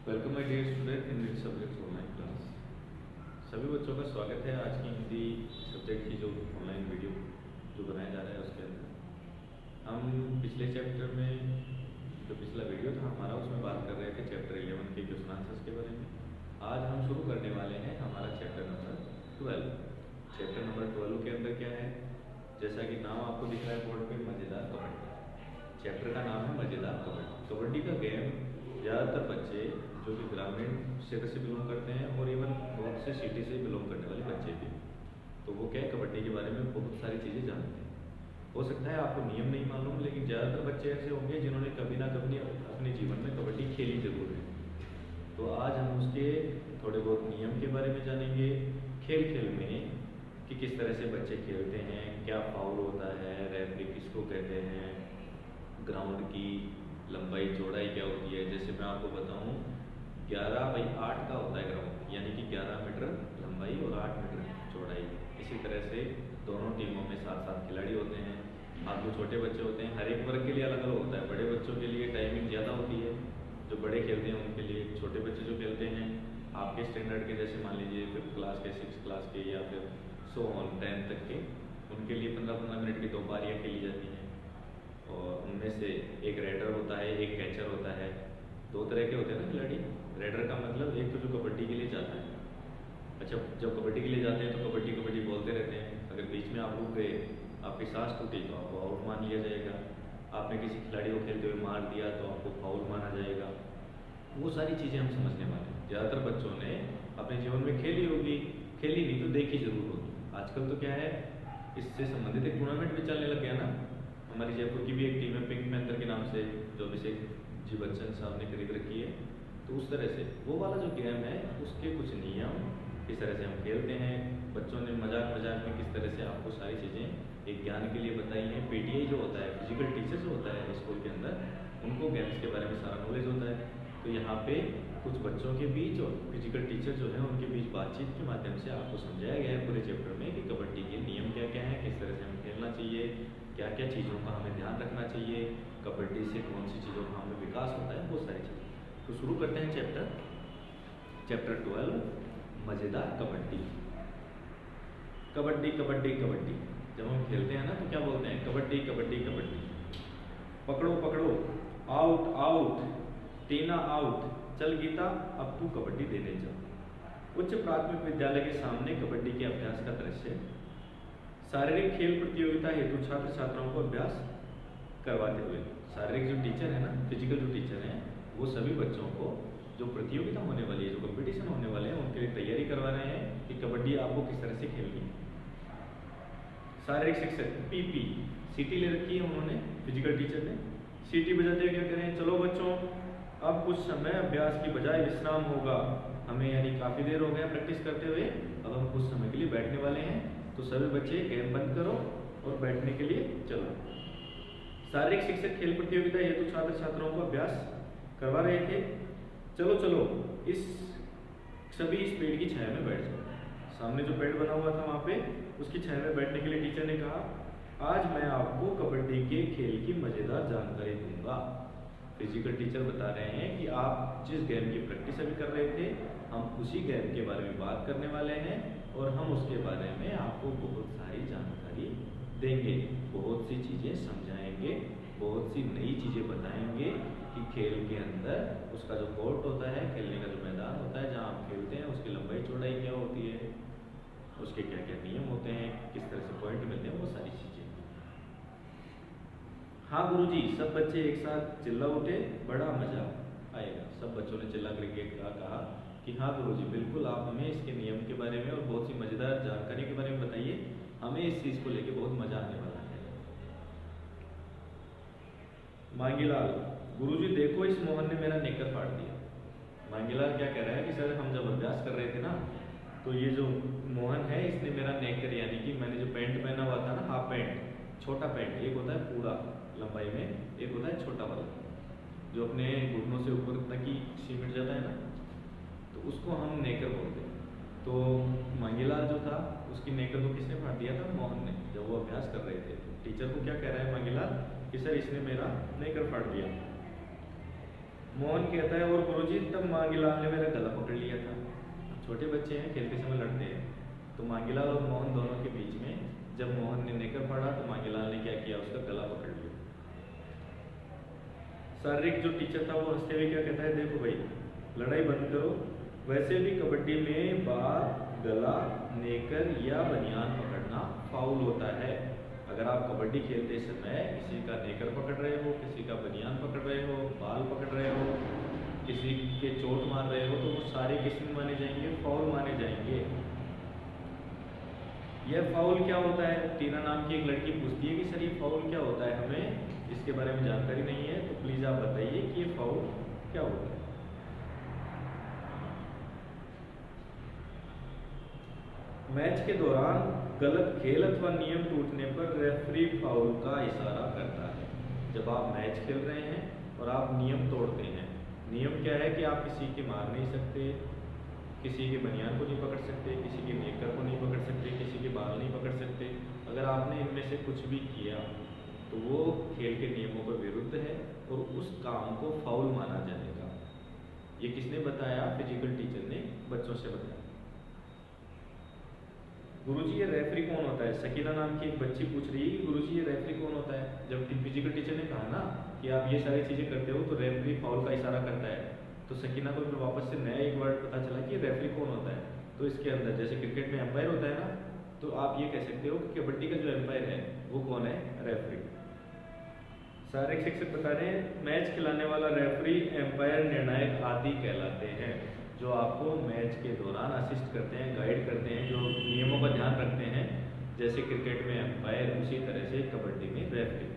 Welcome my dear student in this subject online class. सभी बच्चों का स्वागत है आज की हिंदी सब्जेक्ट की जो ऑनलाइन वीडियो जो बनाया जा रहा है उसके अंदर हम पिछले चैप्टर में जो पिछला वीडियो था हमारा उसमें बात कर रहे थे चैप्टर 11 के क्वेश्चन आंसर्स के बारे में। आज हम शुरू करने वाले हैं हमारा चैप्टर नंबर 12। चैप्टर नंबर 12 के अंदर क्या है, जैसा कि नाम आपको दिख रहा है बोर्ड पे, मज़ेदार कबड्डी। चैप्टर का नाम है मज़ेदार कबड्डी। कबड्डी का गेम ज़्यादातर बच्चे जो कि ग्रामीण क्षेत्र से बिलोंग करते हैं और इवन बहुत से सिटी से बिलोंग करने वाले बच्चे भी, तो वो क्या है कबड्डी के बारे में बहुत सारी चीज़ें जानते हैं। हो सकता है आपको नियम नहीं मालूम, लेकिन ज़्यादातर बच्चे ऐसे होंगे जिन्होंने कभी ना कभी अपने जीवन में कबड्डी खेली जरूर है। तो आज हम उसके थोड़े बहुत नियम के बारे में जानेंगे, खेल खेल में कि किस तरह से बच्चे खेलते हैं, क्या फाउल होता है, रेफरी किसको कहते हैं, ग्राउंड की लंबाई चौड़ाई क्या होती है। जैसे मैं आपको बताऊं 11/8 का होता है ग्राउंड, यानी कि 11 मीटर लंबाई और 8 मीटर चौड़ाई। इसी तरह से दोनों टीमों में 7-7 खिलाड़ी होते हैं। आप जो छोटे बच्चे होते हैं हर एक वर्ग के लिए अलग अलग होता है। बड़े बच्चों के लिए टाइमिंग ज़्यादा होती है, जो बड़े खेलते हैं उनके लिए। छोटे बच्चे जो खेलते हैं आपके स्टैंडर्ड के, जैसे मान लीजिए 5th क्लास के, 6th क्लास के या फिर 10th तक के, उनके लिए 15-15 मिनट की 2 पारियाँ खेली जाती हैं। और उनमें से एक रेडर होता है, एक कैचर होता है। 2 तरह के होते हैं ना खिलाड़ी। रेडर का मतलब एक तो जो कबड्डी के लिए जाता है। अच्छा, जब कबड्डी के लिए जाते हैं तो कबड्डी कबड्डी बोलते रहते हैं। अगर बीच में आप रुक गए, आपकी सांस टूटी तो आपको आउट मान लिया जाएगा। आपने किसी खिलाड़ी को खेलते हुए मार दिया तो आपको फाउल माना जाएगा। वो सारी चीज़ें हम समझने वाले हैं। ज़्यादातर बच्चों ने अपने जीवन में खेली होगी, खेली नहीं तो देखी जरूर होगी। आजकल तो क्या है, इससे संबंधित एक टूर्नामेंट भी चलने लग गया ना। हमारी जयपुर की भी एक टीम है पिंक पैंथर के नाम से, जो अभिषेक जी बच्चन साहब ने खरीद रखी है। तो उस तरह से वो वाला जो गेम है उसके कुछ नियम, किस तरह से हम खेलते हैं, बच्चों ने मजाक मजाक में किस तरह से आपको सारी चीज़ें एक ज्ञान के लिए बताई हैं। पीटीआई जो होता है, फिजिकल टीचर जो होता है स्कूल के अंदर, उनको गेम्स के बारे में सारा नॉलेज होता है। तो यहाँ पे कुछ बच्चों के बीच और फिजिकल टीचर जो है उनके बीच बातचीत के माध्यम से आपको समझाया गया है पूरे चैप्टर में कि कबड्डी के नियम क्या क्या हैं, किस तरह से हमें खेलना चाहिए, क्या क्या चीज़ों का हमें ध्यान रखना चाहिए, कबड्डी से कौन सी चीज़ों का हमें विकास होता है, वो सारी चीज़ें। तो शुरू करते हैं चैप्टर 12, मज़ेदार कबड्डी। कबड्डी कबड्डी कबड्डी जब हम खेलते हैं ना तो क्या बोलते हैं, कबड्डी कबड्डी कबड्डी। पकड़ो पकड़ो, आउट आउट, टीना आउट, चल गीता अब तू कबड्डी देने जा। उच्च प्राथमिक विद्यालय के सामने कबड्डी के अभ्यास का दृश्य। शारीरिक खेल प्रतियोगिता हेतु छात्र छात्राओं को अभ्यास करवाते हुए, शारीरिक जो टीचर है ना, फिजिकल जो टीचर हैं, वो सभी बच्चों को जो प्रतियोगिता होने वाली है, जो कंपटीशन होने वाले हैं, उनके लिए तैयारी करवा रहे हैं कि कबड्डी आपको किस तरह से खेलनी है। शारीरिक शिक्षक पीपी सीटी ले रखी है उन्होंने, फिजिकल टीचर ने। सीटी बजाते हुए क्या करें, चलो बच्चों अब कुछ समय अभ्यास की बजाय विश्राम होगा। हमें यानी काफ़ी देर हो गया प्रैक्टिस करते हुए, अब हम कुछ समय के लिए बैठने वाले हैं। तो सभी बच्चे गेम बंद करो और बैठने के लिए चलो। शारीरिक शिक्षक खेल प्रतियोगिता हेतु छात्र छात्राओं को अभ्यास करवा रहे थे। चलो चलो इस सभी इस पेड़ की छाया में बैठ जाओ। सामने जो पेड़ बना हुआ था वहाँ पे उसकी छाया में बैठने के लिए टीचर ने कहा, आज मैं आपको कबड्डी के खेल की मज़ेदार जानकारी दूंगा। फिजिकल टीचर बता रहे हैं कि आप जिस गेम की प्रैक्टिस अभी कर रहे थे, हम उसी गेम के बारे में बात करने वाले हैं और हम उसके बारे में आपको बहुत सारी जानकारी देंगे, बहुत सी चीज़ें समझाएंगे, बहुत सी नई चीज़ें बताएंगे कि खेल के अंदर उसका जो कोर्ट होता है, खेलने का जो मैदान होता है जहाँ आप खेलते हैं, उसकी लंबाई चौड़ाई क्या होती है, उसके क्या क्या नियम होते हैं, किस तरह से पॉइंट मिलते हैं, वो सारी चीज़ें। हाँ गुरुजी, सब बच्चे एक साथ चिल्ला उठे, बड़ा मजा आएगा। सब बच्चों ने चिल्ला करके कहा कि हाँ गुरुजी, बिल्कुल आप हमें इसके नियम के बारे में और बहुत सी मज़ेदार जानकारी के बारे में बताइए, हमें इस चीज़ को लेके बहुत मजा आने वाला है। मांगीलाल, गुरुजी देखो इस मोहन ने मेरा नेकर फाड़ दिया। मांगीलाल क्या कह रहा है कि सर हम जब अभ्यास कर रहे थे ना, तो ये जो मोहन है इसने मेरा नेकर, यानी कि मैंने जो पैंट पहना हुआ था ना, हाफ पैंट, छोटा पैंट, एक होता है पूरा लंबाई में, एक होता है छोटा वाला जो अपने घुटनों से ऊपर तक ही सिमट जाता है ना, तो उसको हम नेकर बोलते हैं। तो मांगीलाल जो था उसकी नेकर को किसने फाड़ दिया था, मोहन ने, जब वो अभ्यास कर रहे थे। तो टीचर को क्या कह रहा है मांगीलाल कि सर इसने मेरा नेकर फाड़ दिया। मोहन कहता है और गुरुजी तब मांगीलाल ने मेरा गला पकड़ लिया था। छोटे बच्चे हैं, खेलते समय लड़ते हैं, तो मांगीलाल और मोहन दोनों के बीच में जब मोहन ने नेकर पढ़ा तो मांगीलाल ने क्या किया, उसका गला पकड़ लिया। शारीरिक जो टीचर था वो हंसते हुए क्या कहता है, देखो भाई लड़ाई बंद करो, वैसे भी कबड्डी में बाल, गला, नेकर या बनियान पकड़ना फाउल होता है। अगर आप कबड्डी खेलते समय किसी का नेकर पकड़ रहे हो, किसी का बनियान पकड़ रहे हो, बाल पकड़ रहे हो, किसी के चोट मार रहे हो, तो वो सारे किस में माने जाएंगे, फाउल माने जाएंगे। यह फाउल क्या होता है, टीना नाम की एक लड़की पूछती है कि सर ये फाउल क्या होता है, हमें इसके बारे में जानकारी नहीं है, तो प्लीज आप बताइए कि ये फाउल क्या होता है। मैच के दौरान गलत खेल अथवा नियम टूटने पर रेफरी फाउल का इशारा करता है। जब आप मैच खेल रहे हैं और आप नियम तोड़ते हैं, नियम क्या है कि आप किसी के मार नहीं सकते, किसी के बनियान को नहीं पकड़ सकते, किसी के नेकर को नहीं पकड़ सकते, किसी के बाल नहीं पकड़ सकते। अगर आपने इनमें से कुछ भी किया तो वो खेल के नियमों के विरुद्ध है और उस काम को फाउल माना जाएगा। ये किसने बताया, फिजिकल टीचर ने बच्चों से बताया। गुरुजी ये रेफरी कौन होता है, सकीना नाम की एक बच्ची पूछ रही है कि गुरुजी ये रेफरी कौन होता है। जब फिजिकल टीचर ने कहा ना कि आप ये सारी चीजें करते हो तो रेफरी फाउल का इशारा करता है, तो सकीना को फिर वापस से नया एक वर्ड पता चला कि रेफरी कौन होता है। तो इसके अंदर जैसे क्रिकेट में एम्पायर होता है ना, तो आप ये कह सकते हो कि कबड्डी का जो एम्पायर है वो कौन है, रेफरी। शारीरिक शिक्षक बता रहे हैं मैच खिलाने वाला रेफरी, एम्पायर, निर्णायक आदि कहलाते हैं, जो आपको मैच के दौरान असिस्ट करते हैं, गाइड करते हैं, जो नियमों का ध्यान रखते हैं। जैसे क्रिकेट में एम्पायर, उसी तरह से कबड्डी में रेफरी।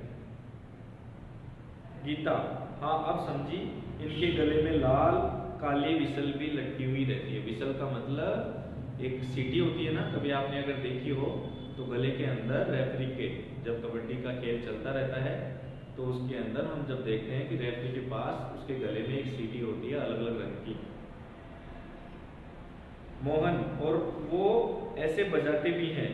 गीता, हाँ अब समझी, इनके गले में लाल काली विसल भी लटकी हुई रहती है। विसल का मतलब एक सीटी होती है ना, कभी आपने अगर देखी हो तो गले के अंदर रेफरी के, जब कबड्डी का खेल चलता रहता है तो उसके अंदर हम जब देखते हैं कि रेफरी के पास उसके गले में एक सीटी होती है अलग अलग रंग की। मोहन, और वो ऐसे बजाते भी हैं।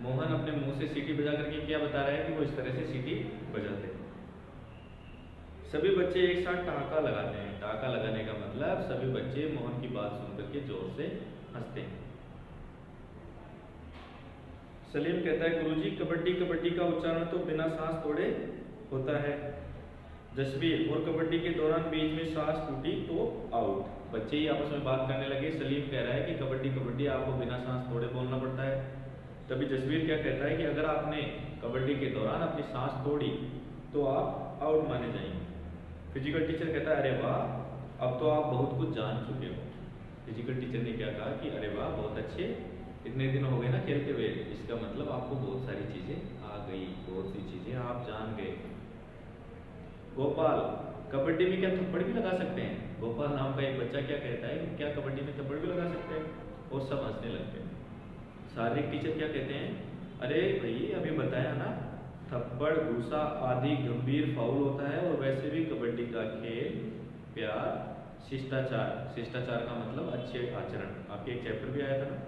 मोहन अपने मुंह से सीटी बजा करके क्या बता रहा है कि वो इस तरह से सीटी बजाते हैं। सभी बच्चे एक साथ टाका लगाते हैं। टाका लगाने का मतलब सभी बच्चे मोहन की बात सुनकर के जोर से हंसते हैं। सलीम कहता है गुरुजी कबड्डी, कबड्डी का उच्चारण तो बिना सांस तोड़े होता है। जसवीर, और कबड्डी के दौरान बीच में सांस टूटी तो आउट। बच्चे ही आपस में बात करने लगे। सलीम कह रहा है कि कबड्डी कबड्डी आपको बिना सांस तोड़े बोलना पड़ता है। तभी जसवीर क्या कहता है कि अगर आपने कबड्डी के दौरान अपनी सांस तोड़ी तो आप आउट माने जाएंगे। फिजिकल टीचर कहता है अरे वाह, अब तो आप बहुत कुछ जान चुके हो। फिजिकल टीचर ने क्या कहा कि अरे वाह बहुत अच्छे, इतने दिन हो गए ना खेलते हुए, इसका मतलब आपको बहुत सारी चीजें आ गई, बहुत सी चीजें आप जान गए। गोपाल, कबड्डी में क्या थप्पड़ भी लगा सकते हैं? गोपाल नाम का एक बच्चा क्या कहता है कि क्या कबड्डी में थप्पड़ भी लगा सकते हैं, और सब हंसने लगते हैं। शारीरिक टीचर क्या कहते हैं, अरे भाई अभी बताया ना, थप्पड़, घूसा आदि गंभीर फाउल होता है, और वैसे भी कबड्डी का खेल प्यार, शिष्टाचार, शिष्टाचार का मतलब अच्छे आचरण, आपके एक चैप्टर भी आया था ना।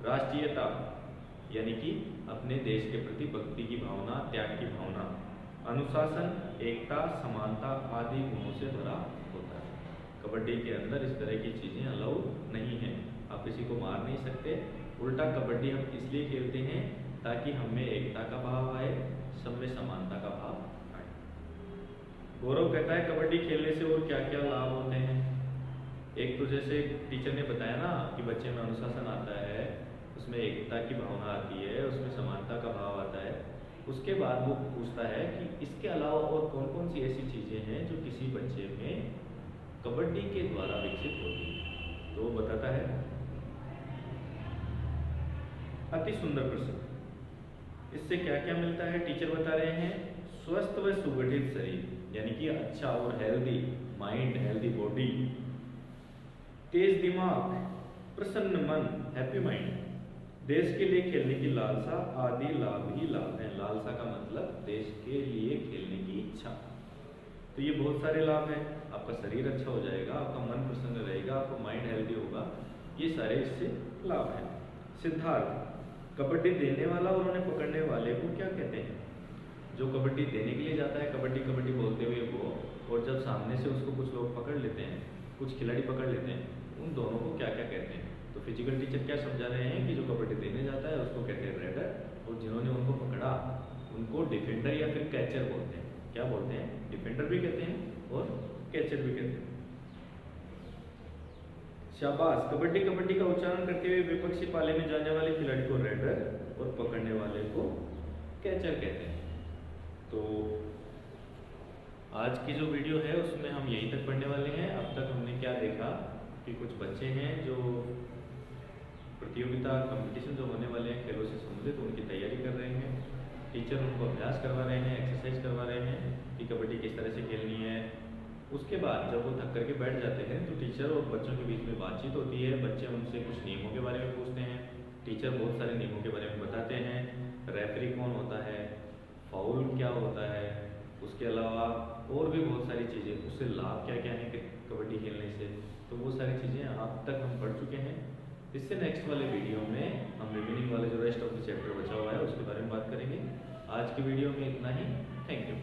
राष्ट्रीयता यानी कि अपने देश के प्रति भक्ति की भावना, त्याग की भावना। अनुशासन, एकता, समानता आदि गुणों से भरा होता है। कबड्डी के अंदर इस तरह की चीजें अलाउ नहीं है। आप किसी को मार नहीं सकते। उल्टा कबड्डी हम इसलिए खेलते हैं ताकि हमें एकता का भाव आए, सब में समानता का भाव आए। गौरव कहता है कबड्डी खेलने से और क्या क्या लाभ होते हैं। एक तो जैसे टीचर ने बताया ना कि बच्चे में अनुशासन आता है, उसमें एकता की भावना आती है, उसमें समानता का भाव आता है। उसके बाद वो पूछता है कि इसके अलावा और कौन कौन सी ऐसी चीजें हैं जो किसी बच्चे में कबड्डी के द्वारा विकसित होती है। तो वो बताता है, अति सुंदर प्रश्न, इससे क्या क्या मिलता है। टीचर बता रहे हैं स्वस्थ व सुगठित शरीर, यानी कि अच्छा और हेल्दी माइंड, हेल्दी बॉडी, तेज दिमाग, प्रसन्न मन, हैप्पी माइंड, देश के लिए खेलने की लालसा आदि लाभ ही लाभ हैं। लालसा का मतलब देश के लिए खेलने की इच्छा। तो ये बहुत सारे लाभ हैं। आपका शरीर अच्छा हो जाएगा, आपका मन प्रसन्न रहेगा, आपका माइंड हेल्दी होगा, ये सारे इससे लाभ हैं। सिद्धार्थ, कबड्डी देने वाला और उन्हें पकड़ने वाले को क्या कहते हैं? जो कबड्डी देने के लिए जाता है कबड्डी कबड्डी बोलते हुए, वो और जब सामने से उसको कुछ लोग पकड़ लेते हैं, कुछ खिलाड़ी पकड़ लेते हैं, उन दोनों को क्या क्या कहते हैं। तो फिजिकल टीचर क्या समझा रहे हैं कि जो कबड्डी देने जाता है उसको कहते हैं रेडर, और जिन्होंने उनको पकड़ा उनको डिफेंडर या फिर कैचर बोलते हैं। क्या बोलते हैं? डिफेंडर भी कहते हैं और कैचर भी कहते हैं। शाबाश। कबड्डी कबड्डी का उच्चारण करते हुए विपक्षी पाले में जाने वाले खिलाड़ी को रेडर और पकड़ने वाले को कैचर कहते हैं। तो आज की जो वीडियो है उसमें हम यहीं तक पढ़ने वाले हैं। अब तक हमने क्या देखा कि कुछ बच्चे हैं जो प्रतियोगिता कंपटीशन जो होने वाले हैं खेलों से संबंधित, उनकी तैयारी कर रहे हैं। टीचर उनको अभ्यास करवा रहे हैं, एक्सरसाइज करवा रहे हैं कि कबड्डी किस तरह से खेलनी है। उसके बाद जब वो थक करके बैठ जाते हैं तो टीचर और बच्चों के बीच में बातचीत होती है। बच्चे उनसे कुछ नियमों के बारे में पूछते हैं, टीचर बहुत सारे नियमों के बारे में बताते हैं। रेफरी कौन होता है, फाउल क्या होता है, उसके अलावा और भी बहुत सारी चीज़ें, उससे लाभ क्या क्या है कबड्डी खेलने से। तो वो सारी चीज़ें अब तक हम पढ़ चुके हैं। इससे नेक्स्ट वाले वीडियो में हम रिमेनिंग वाले जो रेस्ट ऑफ द चैप्टर बचा हुआ है उसके बारे में बात करेंगे। आज की वीडियो में इतना ही। Thank you.